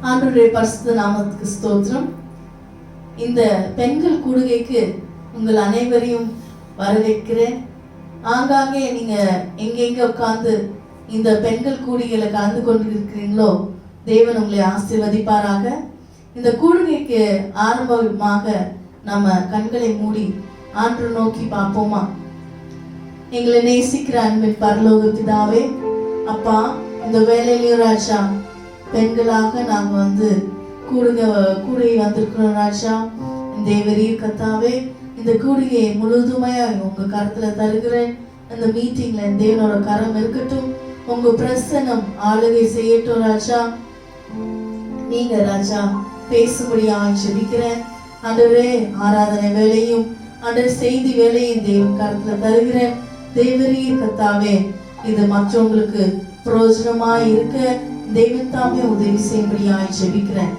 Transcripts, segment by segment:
ஆண்டவருடைய பரிசுத்த நாமத்துக்கு ஸ்தோத்திரம். இந்த பெண்கள் கூடுகைக்கு உங்கள் அனைவரையும் வரவேற்கிறேன். ஆங்காங்கே நீங்க எங்கெங்க உட்கார்ந்து இந்த பெண்கள் கூடுகையில கலந்து கொண்டு இருக்கிறீங்களோ தேவன் உங்களை ஆசீர்வதிப்பாராக. இந்த கூடுகைக்கு ஆரம்பமாக நம்ம கண்களை மூடி ஆண்டு நோக்கி பார்ப்போமா? எங்களை நேசிக்கிற அன்பின் பரலோக பிதாவே, அப்பா, இந்த வேலையிலையும் ராஜா பெண்களாக நாங்கள் கூடுகை வந்திருக்கிறோம் ராஜா. தேவரீர் கத்தாவே, இந்த கூடுகையை முழுதுமையாக உங்க கரத்துல தருகிறேன். இந்த மீட்டிங்ல தேவனோட கரம் இருக்கட்டும், உங்க பிரசனம் ஆளுகை செய்யட்டும் ராஜா. நீங்க ராஜா பேசும்படியாக ஜெபிக்கிறேன். ஆண்டவரே, ஆராதனை வேலையும் ஆண்டவர் செய்தி வேலையும் தேவன் கரத்துல தருகிறேன். தேவரீர் கத்தாவே, இது மற்றவங்களுக்கு பிரயோஜனமாய் இருக்க தேவன் தாமே உதவி செய்யும்படியாய் ஜெபிக்கிறேன்.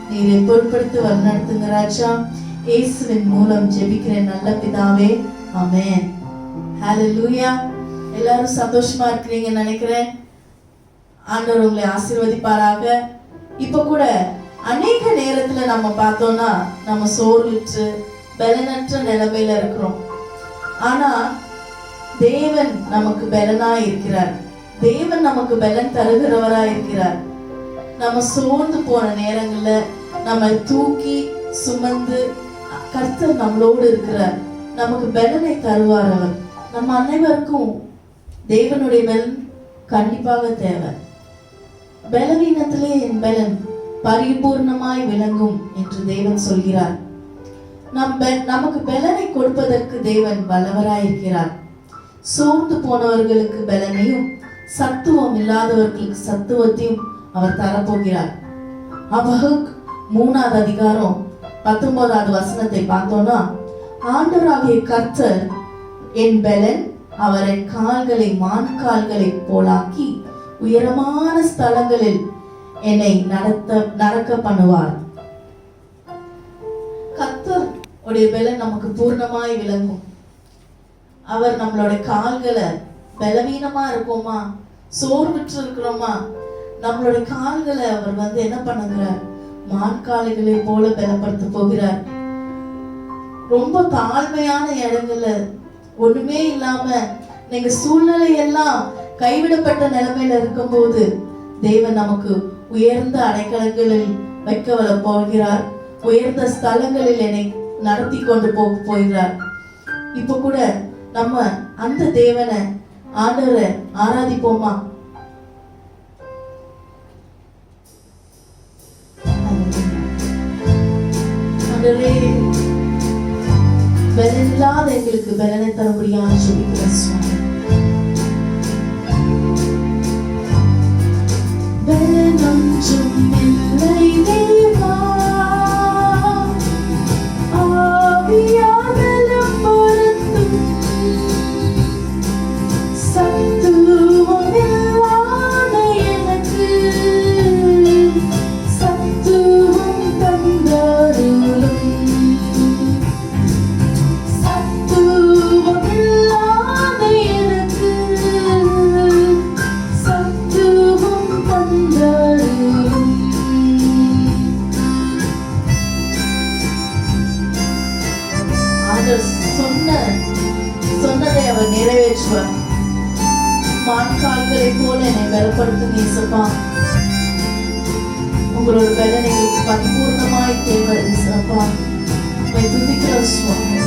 நீரை பொருட்படுத்தி வழிநடத்துங்க ராஜா. இயேசுவின் மூலம் ஜெபிக்கிறேன் நல்ல பிதாவே, ஆமென். ஹல்லேலூயா. எல்லாரும் சந்தோஷமா இருக்கிறீங்கன்னு நினைக்கிறேன். ஆண்டவர் உங்களை ஆசீர்வதிப்பாராக. இப்ப கூட அநேக நேரத்துல நம்ம பார்த்தோம்னா நம்ம சோர்வுற்று பலனற்ற நிலைமையில இருக்கிறோம். ஆனா தேவன் நமக்கு பலனாய் இருக்கிறார். தேவன் நமக்கு பலன் தருகிறவராய் இருக்கிறார். நம்ம சோர்ந்து போன நேரங்கள்ல நம்ம தூக்கி சுமந்து கர்த்தர் நம்மளோடு இருக்கிறார். நமக்கு பலனை தருவார் அவர். நம்ம அனைவருக்கும் தேவனுடைய பலன் கண்டிப்பாக தேவை. பலவீனத்திலே என் பலன் பரிபூர்ணமாய் விளங்கும் என்று தேவன் சொல்கிறார். நமக்கு பலனை கொடுப்பதற்கு தேவன் வல்லவராயிருக்கிறார். சோர்ந்து போனவர்களுக்கு பலனையும் சத்துவம் இல்லாதவர்களுக்கு சத்துவத்தையும் அவர் தரப்போகிறார். அபகுக் 3வது அதிகாரம் 19வது வசனத்தை பார்த்தோம்னா, ஆண்டவராகிய கர்த்தர் என் பலன், அவர் என் கால்களை மான் கால்களை போலாக்கி உயரமான ஸ்தலங்களில் என்னை நடக்க பண்ணுவார். கர்த்தர் உடைய பலன் நமக்கு பூர்ணமாய் விளங்கும். அவர் நம்மளோட கால்களை பலவீனமா இருக்கோமா, சோர்வுற்று இருக்கிறோமா, நம்மளோட கால்களை அவர் என்ன பண்ணுகிறார், மான் கால்களை போல பலப்படுத்த போகிறார். ரொம்ப தாழ்மையான இடங்கள்ல ஒண்ணுமே இல்லாம நீங்க சூழ்நிலை எல்லாம் கைவிடப்பட்ட நிலைமையில இருக்கும் போது தேவன் நமக்கு உயர்ந்த அடைக்கலங்களில் வைக்க போகிறார். உயர்ந்த ஸ்தலங்களில் என்னை நடத்தி கொண்டு போகிறார். இப்ப கூட நம்ம அந்த தேவனை ஆண்டவரை ஆராதிப்போமா? ஆண்டவரே, பலனில்லாத எங்களுக்கு பலனை தரும்படியாக ஜெபிக்கிறேன் சுவாமி. பலனொன்றும் இல்லை தேவா, ஆவியானலும் பொருந்தும் சத்துவம் இல்லாத எனக்கு சத்துவம் தந்தருளும். சத்துவம் இல்லாத எனக்கு சத்துவம் தந்தருளும். ஆண்டவர் சொன்னதை அவர் நிறைவேற்றுவார். மான்கால்களை போல என்னை பலப்படுத்தும் இயேசுப்பா. உங்களோட பலனை பரிபூர்ணமாய் தேவை இயேசுப்பா. உம்மை துதிக்கிறோம் சுவாமி.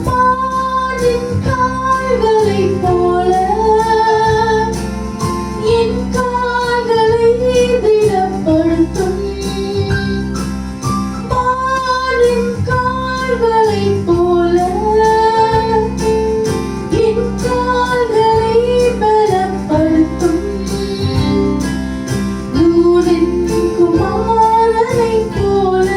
மானின் கால்களை போல என் கால்களை திடப்படுத்தும். மானின் கால்களை போல என் கால்களை பலப்படுத்தும். நூலின் குமாரனை போல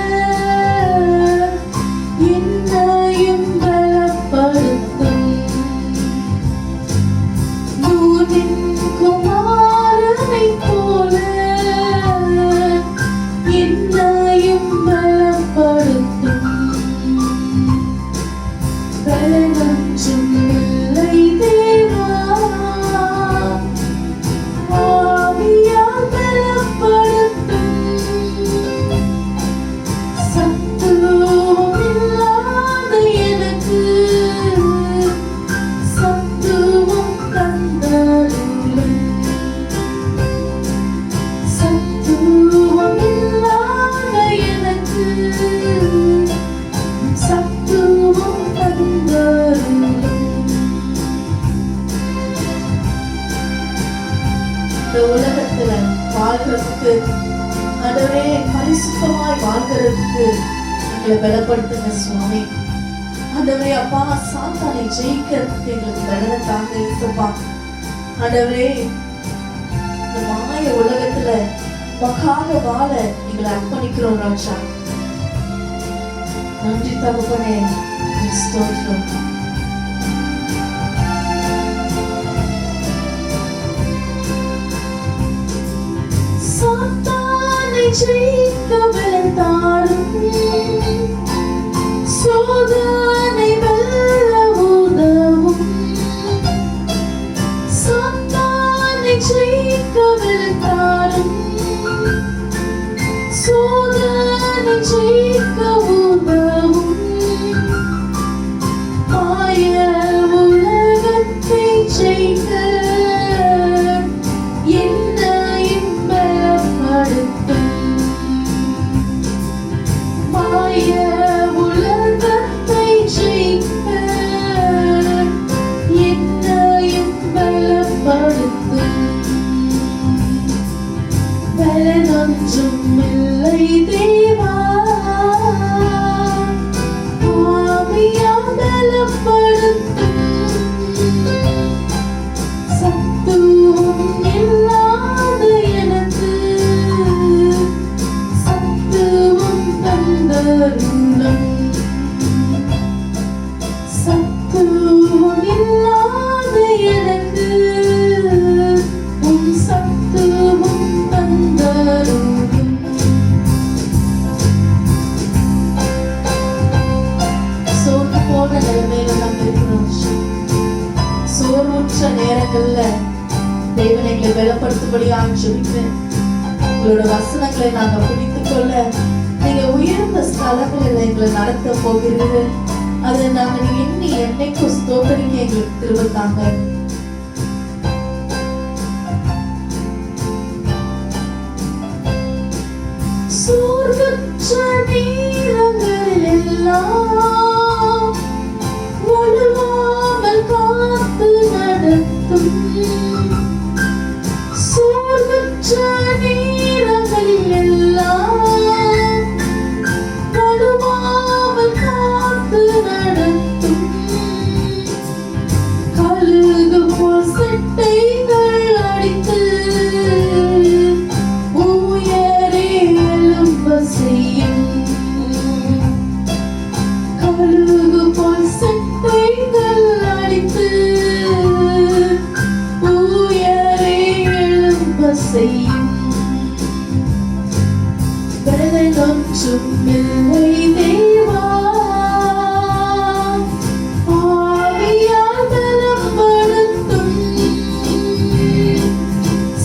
இந்த உலகத்துல வாழ்றதுக்கு, ஆண்டவரே பரிசுத்தமாய் வாழ்கிறதுக்கு எங்களை பலப்படுத்துங்க சுவாமி. ஆண்டவரே அப்பா, சாத்தானை ஜெயிக்கிறதுக்கு எங்களுக்கு பலனை தாங்க இருப்பா. ஆண்டவரே இந்த மாய உலகத்துல மகாக வாழ எங்களை அர்ப்பணிக்கிறோம் ராஜா. நன்றி தகப்பனே, ஸ்தோத்திரம். சாத்தானை ஜெயிக்க பலன் தாரும், சோதனை வெல்ல உதவும். சாத்தானை ஜெயிக்க பலன் தாரும், சோதனை ஜெயிக்க உதவும். மாய உலகத்தை ஜெயிக்க என்னையும் பலப்படுத்தும். மாய உலகத்தை ஜெயிக்க என்னையும் பலப்படுத்தும். பலனொன்றும் இல்லை தேவா, ஆவியால் பலப்படுத்தும். சத்துவம் இல்லாத எனக்கு சத்துவம் தந்தருளும். சத்துவம் இல்லாத எனக்கு உன் சத்துவம் தந்தருளும். சோர்ந்து போன நிலைமையில நாங்க இருக்கிறோம். சோர்வுற்ற நேரங்கள்ல தேவன் எங்களை பலப்படுத்தும்படியாக ஜெபிக்கிறேன். உங்களோட வசனங்களை நாங்க பிடித்துக் கொள்ள நீங்க உயர்ந்த ஸ்தலங்களில் எங்களை நடத்த போகிறீர்கள். அதை நாங்க எண்ணி என்னைக்கும் ஸ்தோத்தரிக்க எங்களுக்கு திருவத்தாங்க. சோர்வற்ற நேரங்களில் எல்லாம் வலுவாமல் காத்து நடத்தும். சோர்வற்ற நேரங்களில் எல்லாம் வலுவாமல் காத்து நடத்தும். கழுகு போல் செட்டைகள் அடித்து உயரே எழும்ப செய்யும். கழுகு போல் செட்டைகள் அடித்து உயரே எழும்ப செய்யும். பலனொன்றும் இல்லை தேவா, ஆவியால் பலப்படுத்தும்.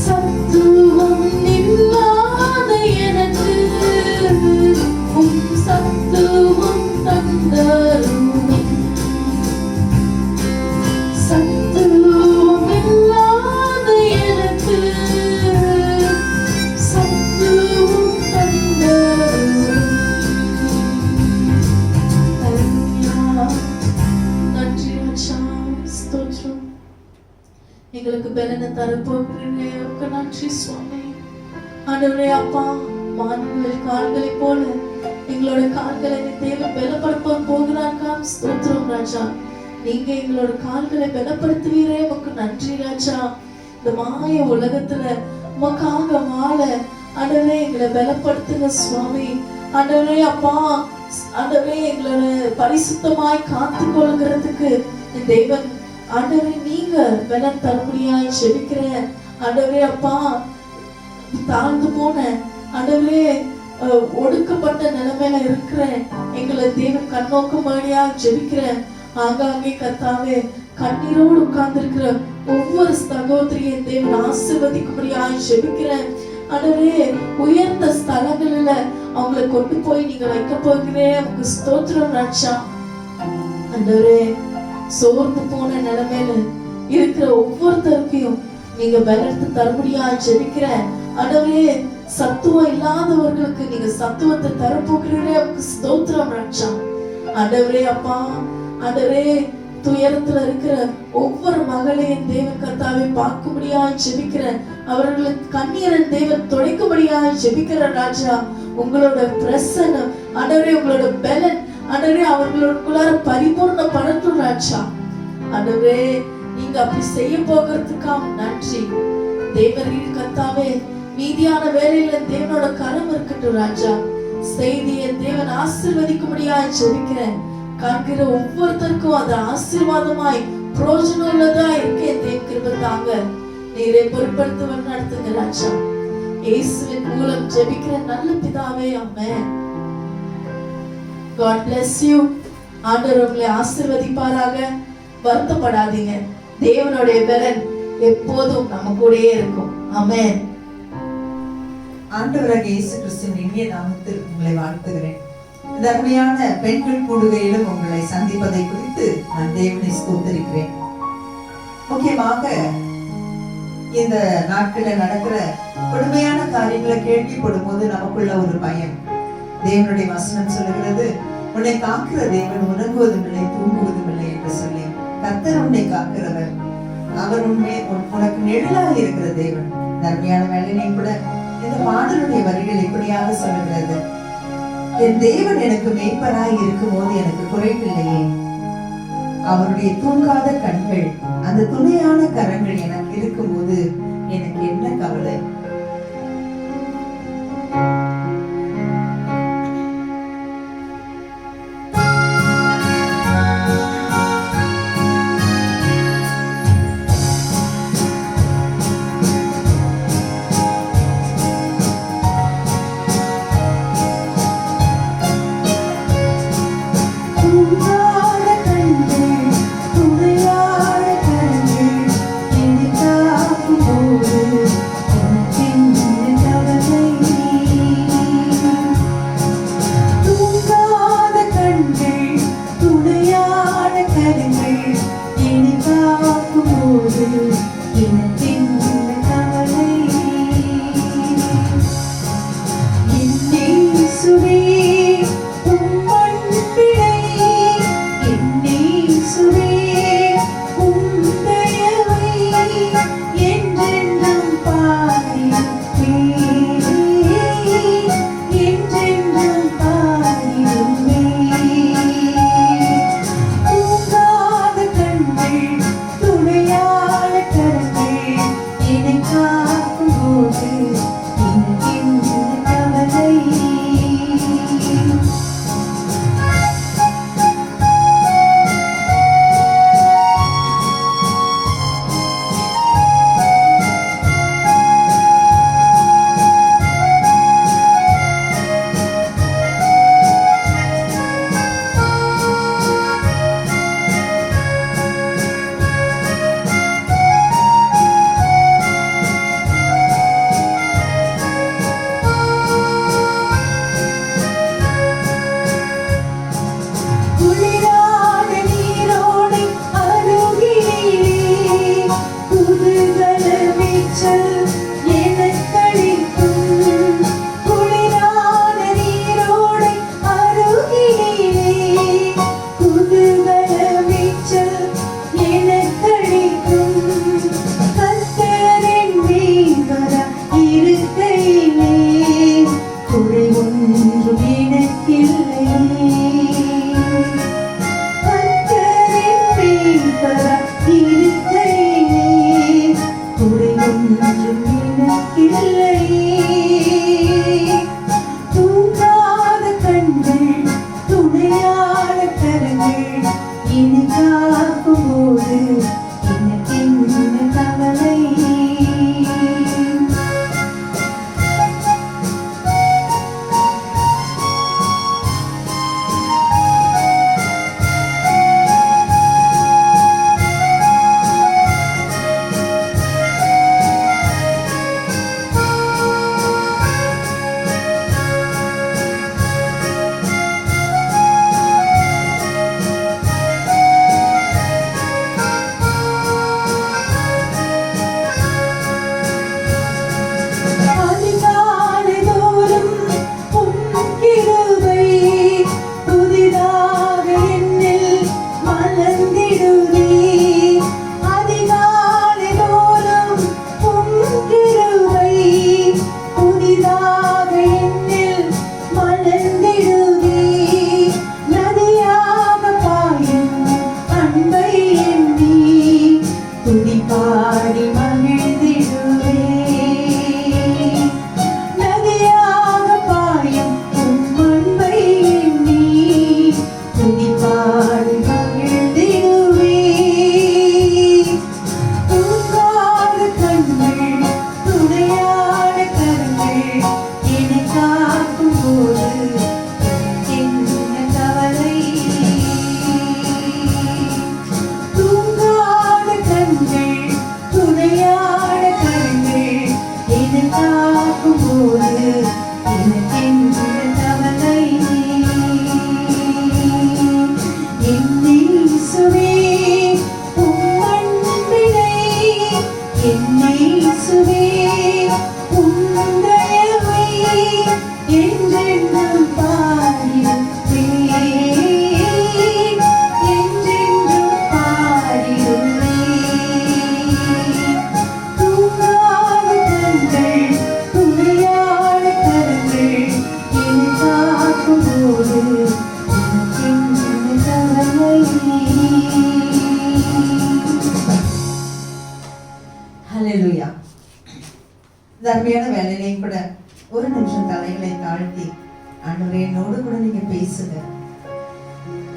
சத்துவம் இல்லாத எனக்கு உம் சத்துவம் தந்தருளும். சத்துவம் இல்லாத எனக்கு சத்துவம் தந்தருளும். ஹல்லேலூயா. நன்றி ராஜா, ஸ்தோத்திரம். எங்களுக்கு பலனை தரப்போகிறீர்களே, உமக்கு நன்றி சுவாமி. ஆண்டவரே அப்பா, மான்கள் கால்களை போல எங்களோட கால்களை தேவன் பலப்படுத்த போகிறார்கள். ஸ்தோத்திரம் ராஜா. நீங்க எங்களோட கால்களை பலப்படுத்துவீரே, உமக்கு நன்றி ராஜா. இந்த மாய உலகத்துல உமக்காக வாழ ஆண்டவரே எங்களை பலப்படுத்துங்க சுவாமி. ஆண்டவரே அப்பா, ஆண்டவரே எங்களோட பரிசுத்தமாய் காத்து கொள்கிறதுக்கு தேவன் ஆண்டவரே நீங்க பலன் தரும்படியாய் ஜெபிக்கிறேன். ஆண்டவரே அப்பா, தாழ்ந்து போன ஆண்டவரே ஒடுக்கப்பட்ட நிலைமையில இருக்கிறேன் எங்களை தேவன் கண்ணோக்கும்படியா ஜெபிக்கிறேன். ஆங்காங்கே கர்த்தாவே கண்ணீரோடு உட்கார்ந்து இருக்கிற ஒவ்வொரு சகோதரியை தேவன் ஆசீர்வதிக்கும்படியாய் ஜெபிக்கிறேன். ஆண்டவரே உயர்ந்த ஸ்தலங்களில அவங்களை கொண்டு போய் நீங்க வைக்க போகிறேன். உங்க ஸ்தோத்திரம் ராஜா. ஆண்டவரே சோர்ந்து போன நிலைமையில இருக்கிற ஒவ்வொருத்தருக்கையும் நீங்க பலத்து தரும்படியாய் ஜெபிக்கிறேன். ஆண்டவரே சத்துவம் இல்லாதவர்களுக்கு நீங்க சத்துவத்தை தரப்போகிறீரே, உங்க ஸ்தோத்திரம் ராஜா. ஆண்டவரே அப்பா, ஆண்டவரே துயரத்துல இருக்கிற ஒவ்வொரு மகளையும் தேவன் கர்த்தாவை பார்க்கும்படியாய் ஜெபிக்கிறேன். அவர்களுக்கு கண்ணீரன் தேவன் துடைக்கும்படியாய் ஜெபிக்கிறேன் ராஜா. உங்களோட பிரசன்னம் ஆண்டவரே, உங்களோட பலன் ஆண்டவரே அவர்களுக்குள்ளார பரிபூர்ணப்படட்டும் ராஜா. ஆண்டவரே, நீங்க அப்படி செய்ய போகிறதுக்காக நன்றி. தேவரின் கர்த்தாவே, மீதியான வேலையில தேவனோட கரம் இருக்கட்டும் ராஜா. செய்தியை தேவன் ஆசீர்வதிக்கும்படியாய் ஜெபிக்கிறேன். காண்கிற ஒவ்வொருத்தருக்கும் அது ஆசீர்வாதமாய் பிரயோஜனம் உள்ளதா இருக்கேன். தேவ கிருபை தாங்க, நீரே பொறுப்படுத்த நடத்துங்க ராஜா. இயேசுவின் மூலம் ஜெபிக்கிற நல்ல பிதாவே, ஆமென். God bless you. ஆண்டவர் உங்களை ஆசீர்வதிப்பாராக. வருத்தப்படாதீங்க, தேவனுடைய பலன் எப்போதும் நம்ம கூடயே இருக்கும். ஆமென். ஆண்டவராகிய இயேசு கிறிஸ்துவின் இனிய நாமத்தில் உங்களை வாழ்த்துகிறேன். இந்த அருமையான பெண்கள் கூடுகையிலும் உங்களை சந்திப்பதை குறித்து நான் தேவனை ஸ்தோத்திரிக்கிறேன். முக்கியமாக இந்த நாட்களில் நடக்கிற கொடுமையான காரியங்களை கேள்விப்படும் போது நமக்குள்ள ஒரு பயம். தேவனுடைய வசனம் சொல்லுகிறது, உன்னை காக்கிற தேவன் உறங்குவதும் இல்லை தூங்குவதும் இல்லை என்று சொல்லி. கர்த்தர் உன்னை காக்கிறவர், அவர் உனக்கு நிழலாக இருக்கிற தேவன். அருமையான வேலையை கூட இந்த பாடலுடைய வரிகள் இப்படியாக சொல்லுகிறது, என் தேவன் எனக்கு மேய்ப்பராய் இருக்கும் போது எனக்கு குறைவில்லையே. அவருடைய தூங்காத கண்கள், அந்த துணையான கரங்கள் எனக்கு இருக்கும் போது எனக்கு என்ன கவலை. துணையாட கண்கள் என்னை காக்கும் என்னேசுவே உம் தயவை என்றென்றும் பாடிடுவேன், என்றென்றும் பாடிடுவேன். தூங்காத கண்கள், துணையாத கரங்கள் என்னை காக்கும்போது எனக்கென்ன கவலை? ஹல்லேலூயா. இந்த அருமையான வேலையிலையும் கூட ஒரு நிமிஷம் தலைகளை தாழ்த்தி, ஆண்டவரே என்னோடு கூட நீங்க பேசுங்க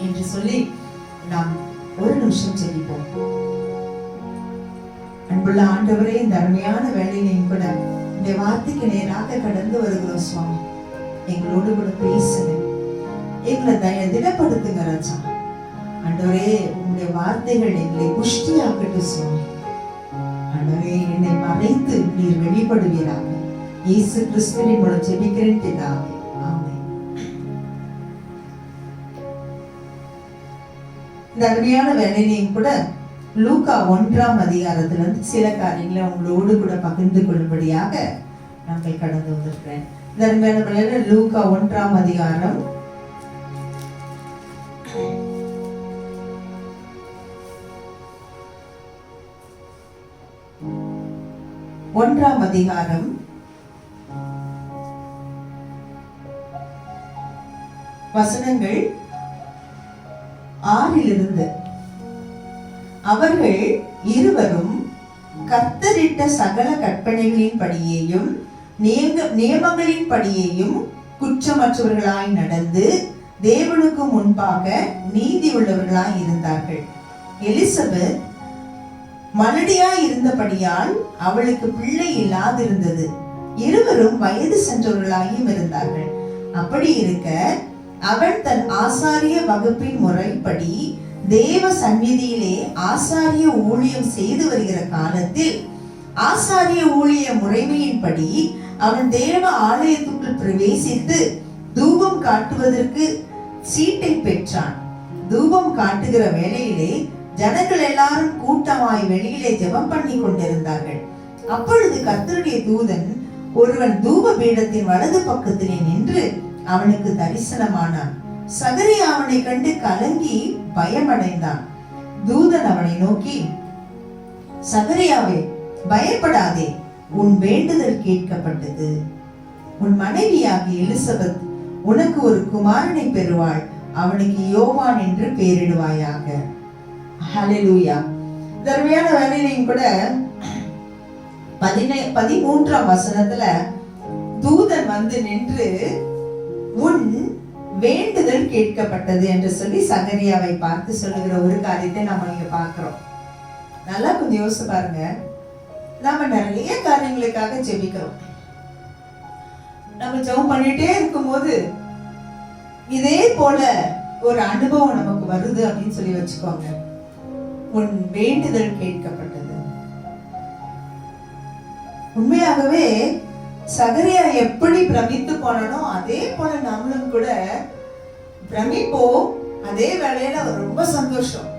என்று சொல்லி நாம் ஒரு நிமிஷம் ஜெபிப்போம். அன்புள்ள ஆண்டவரே, இந்த அருமையான வேலையிலையும் கூட இந்த வார்த்தைக்கு நேராக கடந்து வருகிறோம் சுவாமி. எங்களோடு கூட பேசுங்க, எங்களை திடப்படுத்துங்க ராஜா. ஆண்டவரே, உங்களுடைய வார்த்தைகள் எங்களை புஷ்டியாக்கட்டும் சுவாமி. ஆண்டவரே, என்னை மறைத்து நீர் வெளிப்படுவீராக. இயேசு கிறிஸ்துவின் மூலம் ஜெபிக்கிறேன் பிதாவே, ஆமென். இந்த அருமையான வேலையிலையும் கூட லூக்கா 1ஆம் அதிகாரத்திலிருந்து சில காரியங்களை உங்களோடு கூட பகிர்ந்து கொள்ளும்படியாக நாங்கள் கடந்து வந்திருக்கிறேன். இந்த அருமையான வேலையில லூக்கா 1ஆம் அதிகாரம் 1ஆம் அதிகாரம் வசனங்கள் 6 அவர்கள் இருவரும் கர்த்தரிட்ட சகல கற்பனைகளின் படியேயும் நியமங்களின் படியேயும் குற்றமற்றவர்களாய் நடந்து தேவனுக்கு முன்பாக நீதி உள்ளவர்களாய் இருந்தார்கள். எலிசபெத் மலடியாய் இருந்தபடியால் அவளுக்கு பிள்ளை இல்லாதிருந்தது. இருவரும் வயது சென்றவர்களாயும் இருந்தார்கள். அப்படி இருக்க அவள் தன் ஆசாரிய வகுப்பின் முறைப்படி தேவ சந்நிதியிலே ஆசாரிய ஊழியம் செய்து வருகிற காலத்தில் ஆசாரிய ஊழிய முறைமையின்படி அவன் தேவ ஆலயத்துக்குள் பிரவேசித்து தூபம் காட்டுவதற்கு சீட்டை பெற்றான். தூபம் காட்டுகிற வேளையிலே ஜனங்கள் எல்லாரும் கூட்டமாய் வெளியிலே ஜெபம் பண்ணி கொண்டிருந்தார்கள். அப்பொழுது கர்த்தருடைய தூதன் ஒருவன் தூப பீடத்தின் வலது பக்கத்திலே நின்று அவனுக்கு தரிசனமானான். சகரியா அவனை கண்டு கலங்கி பயமடைந்தான். தூதன் அவனை நோக்கி, சகரியாவே, பயப்படாதே, உன் வேண்டுதல் கேட்கப்பட்டது. உன் மனைவியாகிய எலிசபெத் உனக்கு ஒரு குமாரனை பெறுவாள். அவனுக்கு யோவான் என்று பெயரிடுவாயாக. ஹல்லேலூயா. தர்மையான வேலையிலையும் கூட 13ஆம் வசனத்துல தூதன் வந்து நின்று உன் வேண்டுதல் கேட்கப்பட்டது என்று சொல்லி சகரியாவை பார்த்து சொல்லுகிற ஒரு காரியத்தை நாம இங்க பார்க்கிறோம். நல்லா கொஞ்சம் யோசிச்சு பாருங்க. நாம நிறைய காரியங்களுக்காக ஜெபிக்கிறோம். நம்ம ஜெபம் பண்ணிட்டே இருக்கும்போது இதே போல ஒரு அனுபவம் நமக்கு வருது அப்படின்னு சொல்லி வச்சுக்கோங்க. உன் வேண்டுதல் கேட்கப்பட்டது. உண்மையாகவே சகரியா எப்படி பிரமித்து போனானோ அதே போல நாமளும் கூட பிரமிப்போம். அதே வேளையில ரொம்ப சந்தோஷம்.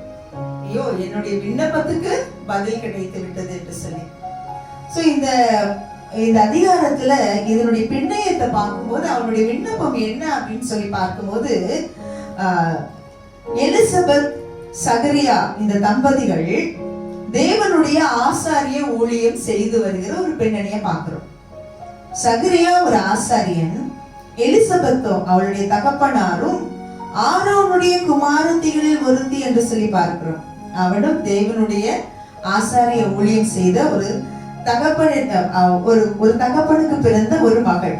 ஐயோ, என்னுடைய விண்ணப்பத்துக்கு பதில் கிடைத்து விட்டது என்று சொல்லி. சோ இந்த அதிகாரத்துல இதனுடைய பின்னயத்தை பார்க்கும்போது அவனுடைய விண்ணப்பம் என்ன அப்படின்னு சொல்லி பார்க்கும்போது எலிசபெத் சகரியா இந்த தம்பதிகள் தேவனுடைய ஆசாரிய ஊழியம் செய்து வருகிற ஒரு பெண்ணனைய பார்க்கிறோம். சகரியா ஒரு ஆசாரியன், எலிசபெத்தோ அவளுடைய தகப்பனாரும் ஆரோனுடைய குமாரத்திகளில் ஒருத்தி என்று சொல்லி பார்க்கிறோம். அவனும் தேவனுடைய ஆசாரிய ஊழியம் செய்த ஒரு தகப்பனுக்கு பிறந்த ஒரு மகள்.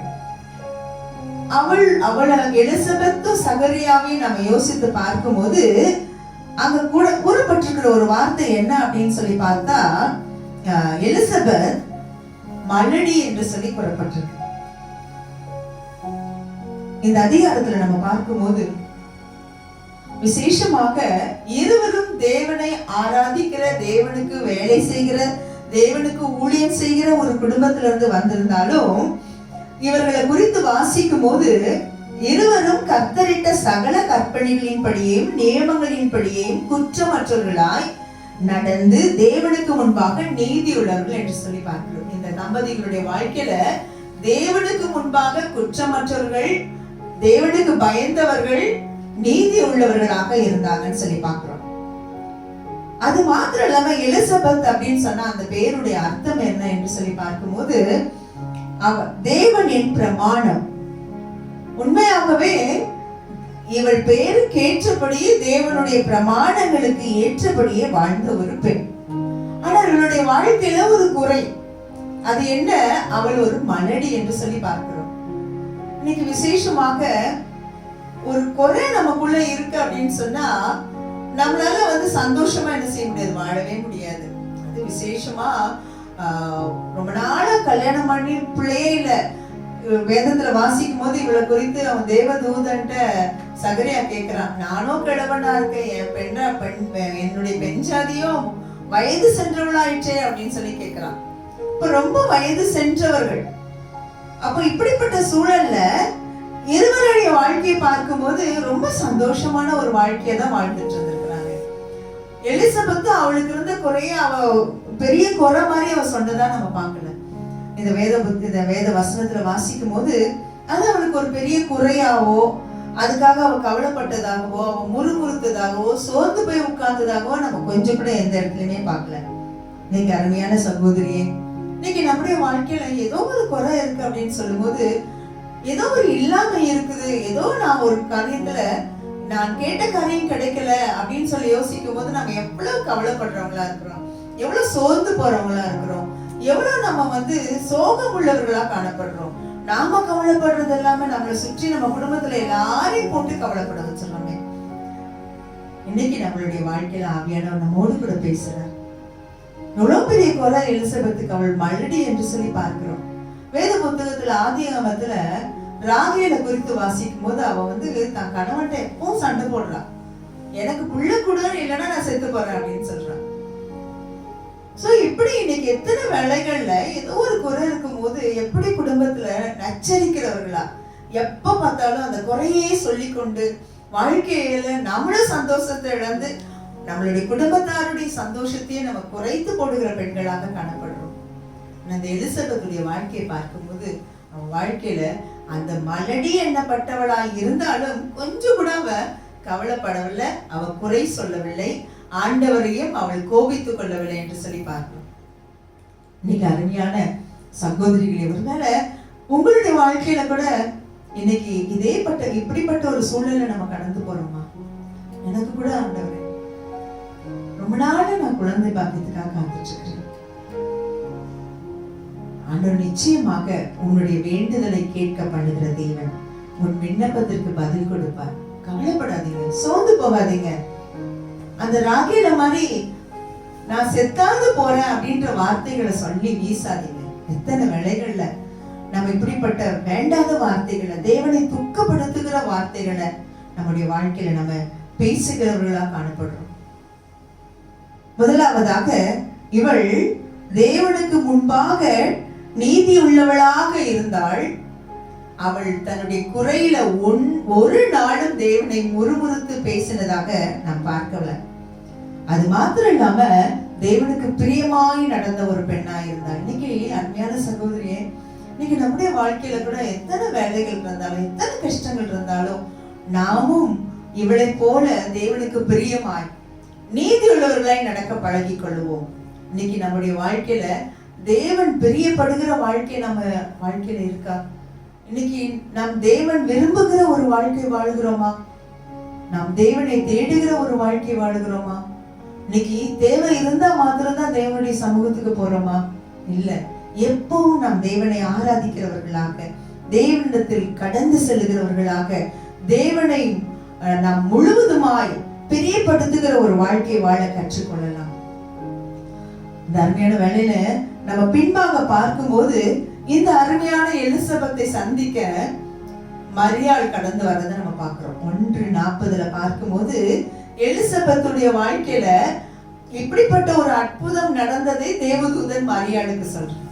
அவள் எலிசபெத்தும் சகரியாவையும் நம்ம யோசித்து பார்க்கும்போது அங்க கூட கூறப்பட்டிருக்கிற ஒரு வார்த்தை என்ன அப்படின்னு சொல்லி பார்த்தா, எலிசபெத் மலடி என்று சொல்லி கூறப்பட்டிருக்கு. இந்த அதிகாரத்துல நம்ம பார்க்கும்போது விசேஷமாக இருவரும் தேவனை ஆராதிக்கிற, தேவனுக்கு வேலை செய்கிற, தேவனுக்கு ஊழியம் செய்கிற ஒரு குடும்பத்திலிருந்து வந்திருந்தாலும் இவர்களை குறித்து வாசிக்கும் போது இருவரும் கர்த்தரிட்ட சகல கற்பனைகளின் படியையும் நியமங்களின் படியையும் குற்றமற்றவர்களாய் நடந்து தேவனுக்கு முன்பாக நீதி உள்ளவர்கள் என்று சொல்லி பார்க்கிறோம். இந்த தம்பதிகளுடைய வாழ்க்கையில தேவனுக்கு முன்பாக குற்றமற்றவர்கள், தேவனுக்கு பயந்தவர்கள், நீதி உள்ளவர்களாக இருந்தாங்கன்னு சொல்லி பார்க்கிறோம். அது மாத்திரம் இல்லாம எலிசபெத் அப்படின்னு சொன்னா அந்த பேருடைய அர்த்தம் என்ன என்று சொல்லி பார்க்கும்போது, தேவன் என் பிரமாணம். உண்மையாகவே இவள் பேருக்கு ஏற்றபடியே தேவனுடைய பிரமாணங்களுக்கு ஏற்றபடியே வாழ்ந்த ஒரு பெண். ஆனா இவளுடைய வாழ்க்கையில ஒரு குறை. அது என்ன? அவள் ஒரு மலடி என்று சொல்லி பார்க்கிறோம். இன்னைக்கு விசேஷமாக ஒரு குறை நமக்குள்ள இருக்கு அப்படின்னு சொன்னா நம்மளால சந்தோஷமா என்ன செய்ய முடியாது, வாழவே முடியாது. அது விசேஷமா ரொம்ப நாளா கல்யாணம் பண்ணி பிள்ளையே இல்ல. வேதத்துல வாசிக்கும் போது இவளை குறித்து அவன் தேவதூதன்ட்ட சகரியா கேட்கிறான், நானும் கிழவனா இருக்கேன், என்னுடைய பெண் ஜாதியும் வயது சென்றவளாயிற்றே அப்படின்னு சொல்லி கேட்கிறான். இப்ப ரொம்ப வயது சென்றவர்கள். அப்ப இப்படிப்பட்ட சூழல்ல இருவருடைய வாழ்க்கையை பார்க்கும்போது ரொம்ப சந்தோஷமான ஒரு வாழ்க்கையை தான் வாழ்ந்துட்டு இருந்திருக்கிறாங்க. எலிசபெத் அவளுக்கு இருந்த குறைய அவ பெரிய குறை மாதிரி அவ சொன்னதா நம்ம பார்க்கல. இந்த வேத வசனத்துல வாசிக்கும் போது அது அவளுக்கு ஒரு பெரிய குறையாவோ, அதுக்காக அவ கவலைப்பட்டதாகவோ, அவ முறுமுறுத்ததாகவோ, சோர்ந்து போய் உட்கார்ந்ததாகவோ நம்ம கொஞ்சம் கூட எந்த இடத்துலயுமே பார்க்கல. இன்னைக்கு அருமையான சகோதரியே, இன்னைக்கு நம்முடைய வாழ்க்கையில ஏதோ ஒரு குறை இருக்கு அப்படின்னு சொல்லும் போது, ஏதோ ஒரு இல்லாம இருக்குது, ஏதோ நான் ஒரு காரியத்துல நான் கேட்ட காரியம் கிடைக்கல அப்படின்னு சொல்லி யோசிக்கும் போது நம்ம எவ்வளவு கவலைப்படுறவங்களா இருக்கிறோம், எவ்வளவு சோர்ந்து போறவங்களா இருக்கிறோம், எவ்வளவு நம்ம சோகம் உள்ளவர்களா காணப்படுறோம். நாம கவலைப்படுறது இல்லாம நம்மளை சுற்றி நம்ம குடும்பத்துல எல்லாரையும் போட்டு கவலைப்பட வச்சிடலாமே. இன்னைக்கு நம்மளுடைய வாழ்க்கையில ஆவியானவர் நம்மோடு கூட பேசுறார். எவ்வளவு பெரிய குறை எலிசபெத்துக்கு, அவள் மலடி என்று சொல்லி பார்க்கிறோம். வேத புத்தகத்துல ஆதியாகமத்துல ராகேல குறித்து வாசிக்கும் போது அவ தன் கணவன்ட்ட எப்பவும் சண்டை போடுறா. எனக்கு புள்ள கூட இல்லைன்னா நான் செத்து போறேன் அப்படின்னு சொல்றான். சோ இப்படி இன்னைக்கு எத்தனை வேலைகள்ல ஏதோ ஒரு குறை இருக்கும் போது எப்படி குடும்பத்துல நச்சரிக்கிறவர்களா, எப்ப பார்த்தாலும் அந்த குறையே சொல்லி கொண்டு வாழ்க்கையில நம்மளும் சந்தோஷத்தை இழந்து நம்மளுடைய குடும்பத்தாருடைய சந்தோஷத்தையே நம்ம குறைத்து போடுகிற பெண்களாக காணப்படுறோம். அந்த எலிசபெத்துடைய வாழ்க்கையை பார்க்கும்போது அவன் வாழ்க்கையில அந்த மலடி எண்ணப்பட்டவளா இருந்தாலும் கொஞ்சம் கூட அவ கவலைப்படவில்லை, அவ குறை சொல்லவில்லை, ஆண்டவரையும் அவள் கோபித்துக் கொள்ளவில்லை என்று சொல்லி பார்க்கிறோம். இன்னைக்கு அருமையான சகோதரிகளே, ஒருவேளை உங்களுடைய வாழ்க்கையில கூட இன்னைக்கு இப்படிப்பட்ட ஒரு சூழ்நிலை நம்ம கடந்து போறோமா? எனக்கு கூட ஆண்டவரே ரொம்ப நாளா நான் குழந்தை பாக்கியத்துக்காக காத்துட்டு இருக்கிறேன். ஆண்டவர் நிச்சயமாக உன்னுடைய வேண்டுதலை கேட்க பண்ணுகிற தேவன். உன் விண்ணப்பத்திற்கு பதில் கொடுப்பார். கவலைப்படாதீங்க, சோர்ந்து போகாதீங்க. அந்த ராகேல மாதிரி நான் செத்தாந்து போறேன் அப்படின்ற வார்த்தைகளை சொல்லி வீசாதீங்க. எத்தனை வேளைகள்ல நம்ம இப்படிப்பட்ட வேண்டாத வார்த்தைகளை, தேவனை துக்கப்படுத்துகிற வார்த்தைகளை நம்முடைய வாழ்க்கையில நம்ம பேசுகிறவர்களா காணப்படுறோம். முதலாவதாக இவள் தேவனுக்கு முன்பாக நீதி உள்ளவளாக இருந்தாள். அவள் தன்னுடைய குறையில ஒரு நாளும் தேவனை முறுமுறுத்து பேசினதாக நாம் பார்க்கல. அது மாத்திரம் இல்லாம தேவனுக்கு பிரியமாய் நடந்த ஒரு பெண்ணா இருந்தாள். இன்னைக்கு அருமையான சகோதரியே, இன்னைக்கு நம்முடைய வாழ்க்கையில கூட எத்தனை வேலைகள் இருந்தாலும், எத்தனை கஷ்டங்கள் இருந்தாலும், நாமும் இவளை போல தேவனுக்கு பிரியமாய் நீதி உள்ளவர்களாய் நடக்க பழகி கொள்ளுவோம். இன்னைக்கு நம்முடைய வாழ்க்கையில தேவன் பிரியப்படுகிற வாழ்க்கை நம்ம வாழ்க்கையில இருக்கா? இன்னைக்கு நாம் தேவன் விரும்புகிற ஒரு வாழ்க்கை வாழுகிறோமா? நாம் தேவனை தேடுகிற ஒரு வாழ்க்கை வாழுகிறோமா? இன்னைக்கு தேவை இருந்தா மாத்திரம்தான் தேவனுடைய சமூகத்துக்கு போறோமா? இல்ல, எப்பவும் நாம் தேவனை ஆராதிக்கிறவர்களாக, தேவனிடத்தில் கடந்து செல்லுகிறவர்களாக, தேவனை நாம் முழுவதுமாய் பிரியப்படுத்துகிற ஒரு வாழ்க்கை வாழ கற்றுக்கொள்ளலாம். இந்த அருமையான வேலையில நம்ம பின்பாக பார்க்கும்போது இந்த அருமையான எலிசபெத்தை சந்திக்க மரியாள் கடந்து வர்றதை நம்ம பார்க்கிறோம். 1:40 பார்க்கும்போது எலிசபெத்துடைய வாழ்க்கையில இப்படிப்பட்ட ஒரு அற்புதம் நடந்ததை தேவதூதன் மரியாளுக்கு சொல்றான்.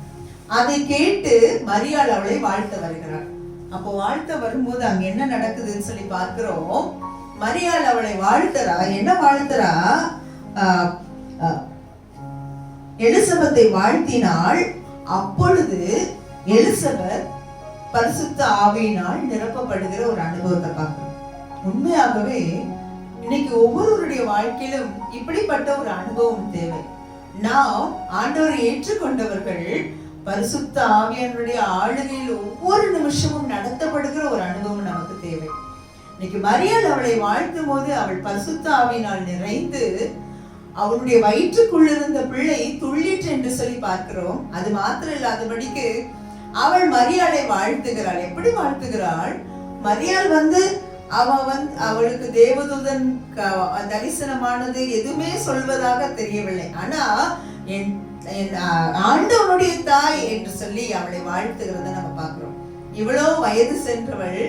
அதை கேட்டு மரியாள் அவளை வாழ்த்த வருகிறாள். அப்போ வாழ்த்த வரும்போது அங்க என்ன நடக்குதுன்னு சொல்லி பார்க்கிறோம். மரியாள் அவளை வாழ்த்தரா. என்ன வாழ்த்தரா? எலிசபெத்தை வாழ்த்தினாள். அப்பொழுது எலிசபெத் பரிசுத்த ஆவியினால் நிரப்பப்படுகிற ஒரு அனுபவத்தை பார்க்கிறோம். உண்மையாகவே இன்னைக்கு ஒவ்வொருவருடைய வாழ்க்கையிலும் இப்படிப்பட்ட ஒரு அனுபவம் தேவை. நாம் ஆண்டவரை ஏற்றுக்கொண்டவர்கள் பரிசுத்த ஆவியானுடைய ஆளுகையில் ஒவ்வொரு நிமிஷமும் நடத்தப்படுகிற ஒரு அனுபவம் நமக்கு தேவை. இன்னைக்கு மரியாள் அவளை வாழ்த்தும் போது அவள் பரிசுத்த ஆவியினால் நிறைந்து அவளுடைய வயிற்றுக்குள் இருந்த பிள்ளை துள்ளிற்று என்று சொல்லி பார்க்கிறோம். அது மாத்திரம் இல்லாதபடிக்கு அவள் மரியாளை வாழ்த்துகிறாள். எப்படி வாழ்த்துகிறாள்? மரியாள் அவளுக்கு தேவதூதன் தரிசனமானது எதுவுமே சொல்வதாக தெரியவில்லை. ஆனா என் ஆண்டவனுடைய தாய் என்று சொல்லி அவளை வாழ்த்துகிறத நம்ம பார்க்கிறோம். இவ்வளோ வயது சென்றவள்,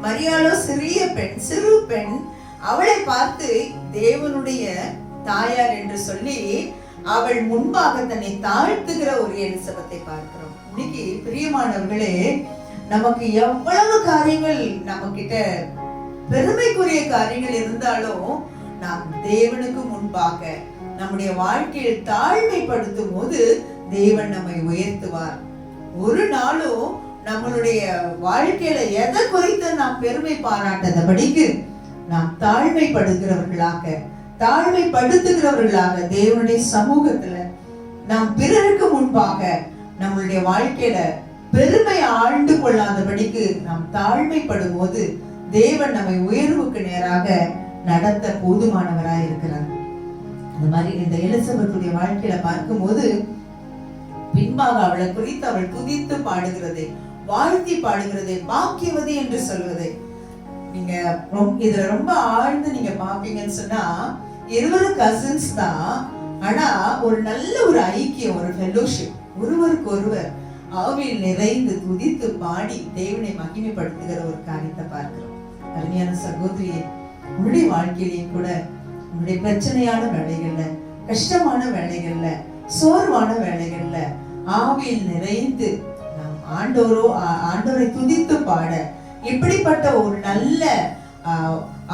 மரியாளோ சிறு பெண், அவளை பார்த்து தேவனுடைய தாயார் என்று சொல்லி அவள் முன்பாக தன்னை தாழ்த்துகிற ஒரு எலிசபெத்தை பார்க்கிறோம். இன்னைக்கு பிரியமானவர்களே, நமக்கு எவ்வளவு காரியங்கள் நம்ம கிட்ட பெருமைக்குரிய காரியங்கள் இருந்தாலும் நாம் தேவனுக்கு முன்பாக நம்முடைய வாழ்க்கையில் தாழ்மைப்படுத்தும் போது தேவன் நம்மை உயர்த்துவார். ஒரு நாளும் நம்மளுடைய வாழ்க்கையில எதை குறித்து நாம் பெருமை பாராட்டாதபடிக்கு நாம் தாழ்மைப்படுத்துகிறவர்களாக தேவனுடைய சமூகத்துல நாம் பிறருக்கு முன்பாக நம்மளுடைய வாழ்க்கையில பெருமை ஆழ்ந்து கொள்ளாதபடிக்கு நாம் தாழ்மைப்படும் போது தேவன் நம்மை உயர்வுக்கு நேராக நடத்த போதுமானவராய் இருக்கிறார். அந்த மாதிரி இந்த எலிசபெத்துடைய வாழ்க்கையில பார்க்கும்போது பின்பாக அவளை குறித்து அவள் துதித்து பாடுகிறதை, வாழ்த்தி பாடுகிறதை, பாக்கியவதி என்று சொல்வதை நீங்க இதுல ரொம்ப ஆழ்ந்து நீங்க பாப்பீங்கன்னு சொன்னா, இருவரும் கசின்ஸ் தான். ஆனா ஒரு நல்ல ஒரு ஐக்கியம், ஒரு ஃபெலோஷிப், ஒருவருக்கு ஒருவர் ஆவியில் நிறைந்து துதித்து பாடி தேவனை மகிமைப்படுத்துகிற ஒரு காரியத்தை பார்க்கிறோம். அருமையான சகோதரியே, உன்னுடைய வாழ்க்கையிலேயும் கூட உன்னுடைய பிரச்சனையான வேலைகள்ல, கஷ்டமான வேலைகள்ல, சோர்வான வேலைகள்ல ஆவியில் நிறைந்து நாம் ஆண்டவரை துதித்து பாட, இப்படிப்பட்ட ஒரு நல்ல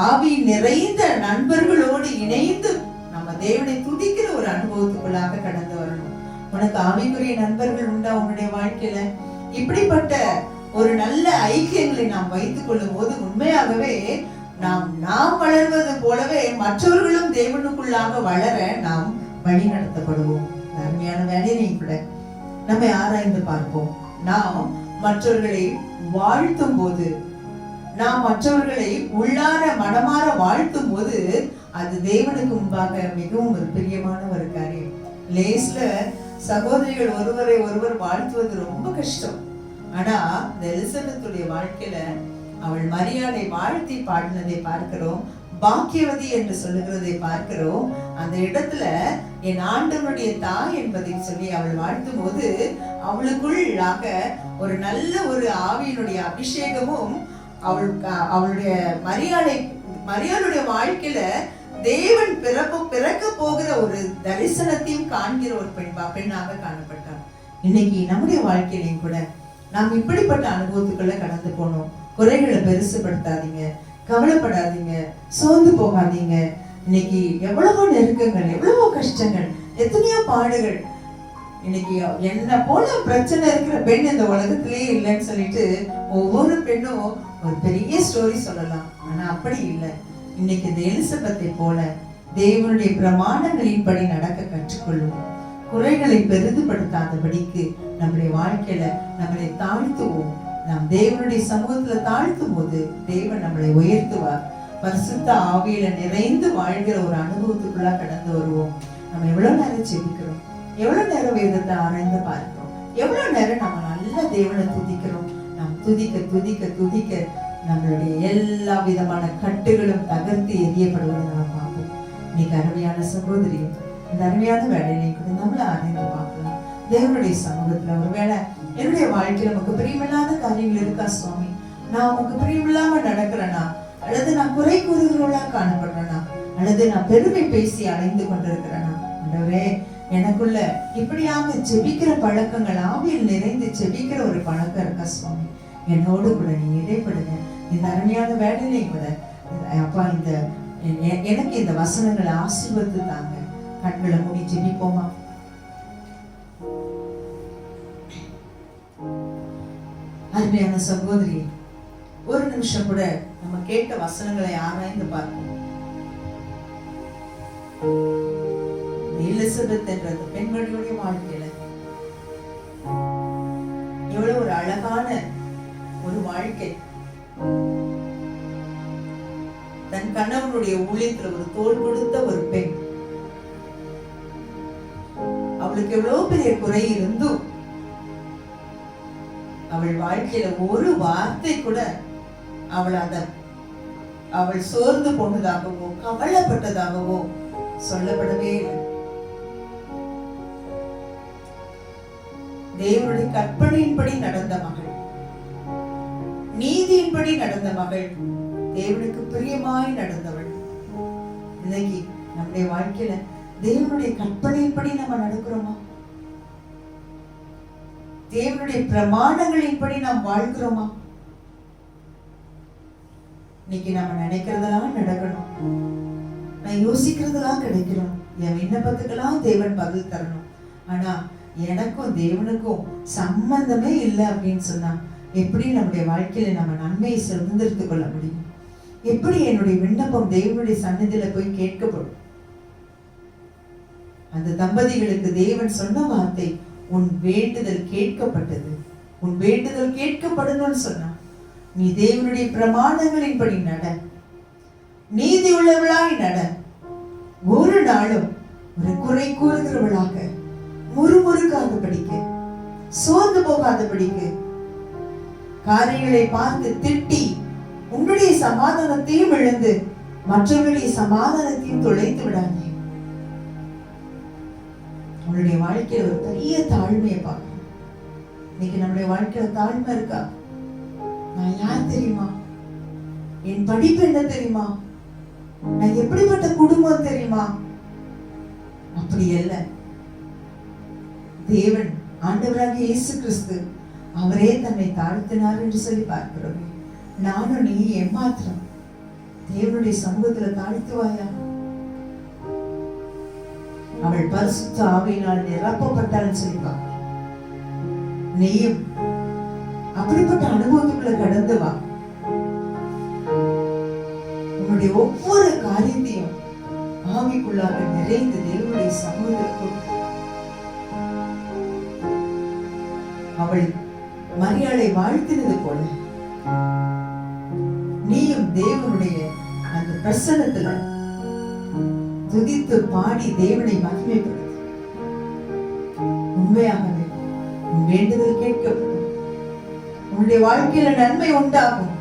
ஆவியில் நிறைந்த நண்பர்களோடு இணைந்து நம்ம தேவனை துதிக்கிற ஒரு அனுபவத்துக்குள்ளாக கடந்து வரணும். உனக்கு ஆவிக்குரிய நண்பர்கள் உண்டா உன்னுடைய வாழ்க்கையில? இப்படிப்பட்ட ஒரு நல்ல ஐக்கியங்களை நாம் வைத்துக் கொள்ளும் போது உண்மையாகவே நாம் வளர்வது போலவே மற்றவர்களும் தேவனுக்குள்ளாக வளர நாம் வழி நடத்தப்படுவோம். அருமையான வேலையை கூட நம்ம ஆராய்ந்து பார்ப்போம். நாம் மற்றவர்களை வாழ்த்தும் போது, நாம் மற்றவர்களை உள்ளார மனமாற வாழ்த்தும் போது அது தேவனுக்கு முன்பாக மிகவும் ஒரு பிரியமான ஒரு காரியம். லேஸ்ல சகோதரிகள் ஒருவரை ஒருவர் வாழ்த்துவது ரொம்ப கஷ்டம். ஆனா இந்த எலிசபெத்துடைய வாழ்க்கையில அவள் மரியாதை வாழ்த்தி பாடினதை பார்க்கிறோம். பாக்கியவதி என்று சொல்லுகிறதை பார்க்கிறோம். அந்த இடத்துல என் ஆண்டவனுடைய தாய் என்பதை சொல்லி அவள் வாழ்த்தும் போது அவளுக்குள்ளாக ஒரு நல்ல ஒரு ஆவியினுடைய அபிஷேகமும் அவளுடைய மரியாளுடைய வாழ்க்கையில தேவன் பிறக்க போகிற ஒரு தரிசனத்தையும் காண்கிற ஒரு பெண்ணாக காணப்பட்டார். இன்னைக்கு நம்முடைய வாழ்க்கையிலையும் கூட நாம் இப்படிப்பட்ட அனுபவத்துக்குள்ள கடந்து போனோம். குறைகளை பெருசுபடுத்தாதீங்க, கவலைப்படாதீங்க, சோர்ந்து போகாதீங்க. இன்னைக்கு எவ்வளவோ நெருக்கங்கள், எவ்வளவோ கஷ்டங்கள், எத்தனையோ பாடுகள். இன்னைக்கு என்ன போல பிரச்சனை இருக்கிற பெண் இந்த உலகத்திலேயே இல்லைன்னு சொல்லிட்டு ஒவ்வொரு பெண்ணும் ஒரு பெரிய ஸ்டோரி சொல்லலாம். ஆனா அப்படி இல்லை. இன்னைக்கு இந்த எலிசபெத்தை போல தேவனுடைய பிரமாணங்களின்படி நடக்க கற்றுக்கொள்ளுவோம். குறைகளை பெரிதுபடுத்தாதபடிக்கு நம்முடைய வாழ்க்கையில நம்மளை தாழ்த்துவோம். நாம் தேவனுடைய சமூகத்துல தாழ்த்தும் போது தேவன் நம்மளை உயர்த்துவார். பரிசுத்த ஆவியில நிறைந்து வாழ்கிற ஒரு அனுபவத்துக்குள்ள கடந்து வருவோம். நம்ம எவ்வளவு நேரம் ஜெபிக்கிறோம், எவ்வளவு நேரம் வேதத்தை ஆராய்ந்து பார்க்கிறோம், எவ்வளவு நேரம் நம்ம நல்ல தேவனை துதிக்கிறோம். நாம் துதிக்க துதிக்க துதிக்க நம்மளுடைய எல்லா விதமான கட்டுகளும் தகர்த்து எரியப்படுவதை நம்ம பார்ப்போம். இன்னைக்கு அருமையான சகோதரி, இந்த அருமையான வேலையை கூட நம்மள ஆராய்ந்து பார்க்கலாம். தேவனுடைய சமூகத்துல ஒருவேளை என்னுடைய வாழ்க்கையில நமக்கு பிரியமில்லாத காரியங்கள் இருக்கா சுவாமி, நான் உனக்கு பிரியமில்லாம நடக்கிறேனா, அல்லது நான் குறை கூறுகிறவளா காணப்படுறேனா, அல்லது நான் பெருமை பேசி அடைந்து கொண்டிருக்கிறேனா? ஆண்டவரே, எனக்குள்ள இப்படியாக ஜெபிக்கிற பழக்கங்கள், ஆவியில் நிறைந்து ஜெபிக்கிற ஒரு பழக்கம் இருக்கா சுவாமி, என்னோடு கூட நீ இடைப்படுங்க. இந்த அருமையான வேலையை கூட அப்பா, எனக்கு இந்த வசனங்களை ஆசீர்வதித்து தாங்க. கண்களை மூடி ஜெபிப்போமா? அருமையான சகோதரி, ஒரு நிமிஷம் கூட நம்ம கேட்ட வசனங்களை ஆராய்ந்து பார்ப்போம். எலிசபெத் என்ற அந்த பெண்மணியுடைய வாழ்க்கையில எவ்வளவு ஒரு அழகான ஒரு வாழ்க்கை. தன் கணவனுடைய ஊழியத்துல ஒரு தோள் கொடுத்த ஒரு பெண். அவளுக்கு எவ்வளவு பெரிய குறை இருந்தும் அவள் வாழ்க்கையில ஒரு வார்த்தை கூட அவள் சோர்ந்து போனதாகவோ கவலைப்பட்டதாகவோ சொல்லப்படவே இல்லை. தேவனுடைய கற்பனையின்படி நடந்த மகள், நீதியின்படி நடந்த மகள், தேவனுக்கு பிரியமாய் நடந்தவள். இன்னைக்கு நம்முடைய வாழ்க்கையில தேவனுடைய கற்பனையின்படி நம்ம நடக்கிறோமா? தேவனுடைய பிரமாணங்களின்படி நாம் வாழ்கிறோமா? இன்னைக்கு நம்ம நினைக்கிறதெல்லாம் நடக்கணும், நான் யோசிக்கிறதெல்லாம் கிடைக்கணும், என் விண்ணப்பத்துக்கெல்லாம் தேவன் பதில் தரணும். ஆனா எனக்கும் தேவனுக்கும் சம்பந்தமே இல்லை அப்படின்னு சொன்னா எப்படி நம்முடைய வாழ்க்கையில நம்ம நன்மையை சுதந்திரித்து கொள்ள முடியும்? எப்படி என்னுடைய விண்ணப்பம் தேவனுடைய சன்னதியில போய் கேட்கப்படும்? அந்த தம்பதிகளுக்கு தேவன் சொன்ன வார்த்தை, உன் வேண்டுதல் கேட்கப்பட்டது, உன் வேண்டுதல் கேட்கப்படணும்னு சொன்னா நீ தேவனுடைய பிரமாணங்களின்படி நட, நீதி உள்ளவளாய் நட. ஒரு நாளும் ஒரு குறை கூறுகிறவளாக, முறுமுறுக்காதபடிக்கு, சோர்ந்து போகாதபடிக்கு, காரியங்களை பார்த்து திட்டி உன்னுடைய சமாதானத்தையும் இழந்து மற்றவர்களுடைய சமாதானத்தையும் தொலைத்து விடாதே. உன்னுடைய வாழ்க்கையில ஒரு பெரிய தாழ்மையை பார்க்கணும். இன்னைக்கு நம்முடைய வாழ்க்கையில தாழ்மை இருக்கா? நான் யார் தெரியுமா? என் படிப்பு என்ன தெரியுமா? நான் எப்படிப்பட்ட குடும்பம் தெரியுமா? அப்படி அல்ல. தேவன் ஆண்டவராகிய இயேசு கிறிஸ்து அவரே தன்னை தாழ்த்தினார் என்று சொல்லி பார்க்கிறோம். நானும் நீ ஏமாத்திரம் தேவனுடைய சமூகத்துல தாழ்த்துவாயா? அவள் பரிசுத்த ஆவியினால் நிரப்பப்பட்டாள்னு சொல்லி பார்க்கிறோம். நீயும் அப்படிப்பட்ட அனுபவத்துக்குள்ள கடந்து வா. உன்னுடைய ஒவ்வொரு காரியத்தையும் ஆவிக்குள்ளாக நிறைந்து தேவனுடைய சமூகத்திற்கு. அவள் மரியாளை வாழ்த்தினது போல நீயும் தேவனுடைய அந்த பிரசன்னத்துல துதித்து பாடி தேவனை மகிமைப்படுத்து. உண்மையாகவே உன் வேண்டுதல் கேட்கப்படும். உன்னுடைய வாழ்க்கையில நன்மை உண்டாகும்.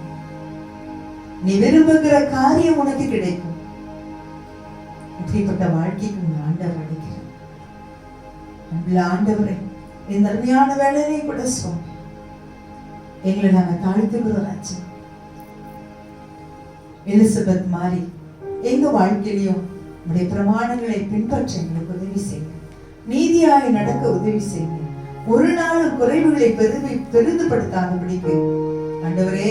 நீ விரும்புகிற காரியம் உனக்கு கிடைக்கும். இப்படிப்பட்ட வாழ்க்கைக்கு உன் ஆண்டவர் அழைக்கிறார். அன்புள்ள ஆண்டவரே, இந்த அருமையான வேலையை கூட சுவாமி எங்களை நாங்க தாழ்த்துகிறோம். ஆச்சு எலிசபெத் மாறி எங்க வாழ்க்கையிலையும் உடைய பிரமாணங்களை பின்பற்ற எங்களுக்கு உதவி செய்யுங்க. நீதியாய் நடக்க உதவி செய்யுங்க. ஒரு நாளும் குறைவுகளை பெரிதுபடுத்தாதபடிக்கு ஆண்டவரே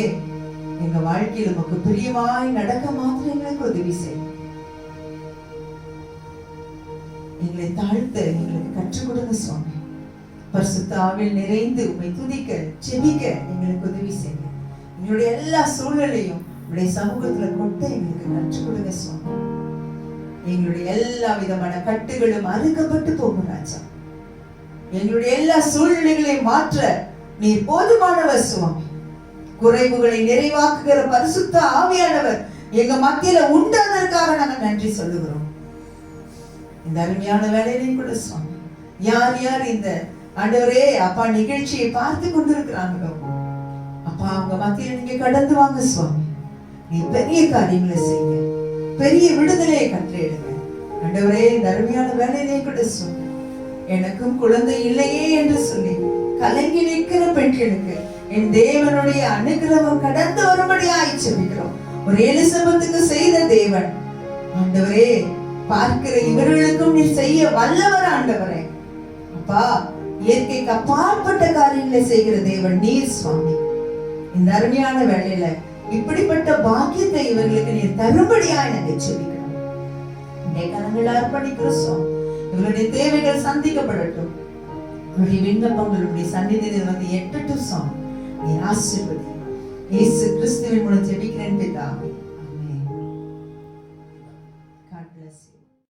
எங்க வாழ்க்கையில் உமக்கு பிரியமாய் நடக்க மாத்திரம் எங்களுக்கு உதவி செய்யுங்க. எங்களை தாழ்த்த எங்களுக்கு கற்றுக் கொடுங்க சுவாமி. பரிசுத்த ஆவியில் நிறைந்து உம்மை துதிக்க செபிக்க எங்களுக்கு உதவி செய்யுங்க. எங்களுடைய எல்லா சூழ்நிலையும் உடைய சமூகத்துல கொட்ட எங்களுக்கு கற்றுக் கொடுங்க சுவாமி. எங்களுடைய எல்லா விதமான கட்டுகளும் அறுக்கப்பட்டு போகும் ராஜா. எங்களுடைய எல்லா சூழ்நிலைகளையும் மாற்ற நீர் போதுமானவர் சுவாமி. குறைவுகளை நிறைவாக்குகிற பரிசுத்த ஆவியானவர் எங்க மத்தியில உண்டானதற்காக நாங்கள் நன்றி சொல்லுகிறோம். இந்த அருமையான வேலையிலையும் கூட சுவாமி யார் யார் இந்த ஆண்டவரே அப்பா நிகழ்ச்சியை பார்த்து கொண்டிருக்கிறாங்களோ அப்பா அவங்க மத்தியில நீங்க கடந்து வாங்க சுவாமி. நீ பெரிய காரியங்களை செய்யுங்க, பெரிய விடுதலையை கட்டளையிடுங்க ஆண்டவரே. இந்த அருமையான வேலையிலே கூட சொல்லு, எனக்கும் குழந்தை இல்லையே என்று சொல்லி கலங்கி நிற்கிற பெண்களுக்கு என் தேவனுடைய அனுகிரகம் கடந்து வரும்படியாய் ஜெபிக்கிறோம். ஒரு எலிசபெத்துக்கு செய்த தேவன் ஆண்டவரே பார்க்கிற இவர்களுக்கும் நீ செய்ய வல்லவர் ஆண்டவரே. அப்பா இயற்கைக்கு அப்பாற்பட்ட காரியங்களை செய்கிற தேவன் நீர் சுவாமி. இந்த அருமையான வேலையில இப்படிப்பட்ட பாக்கியத்தை இவர்களுக்கு நீர் தரும்படியாய் நாங்கள் ஜெபிக்கிறோம். கரங்களை அர்ப்பணிக்கிறோம். இவருடைய தேவைகள் சந்திக்கப்படட்டும். உங்களுடைய விண்ணப்பங்களுடைய சந்நிதியில் வந்து எட்டட்டும் சுவாமி. நீர் ஆசீர்வதி. இயேசு கிறிஸ்துவின் மூலம் ஜெபிக்கிறேன் பிதாவே.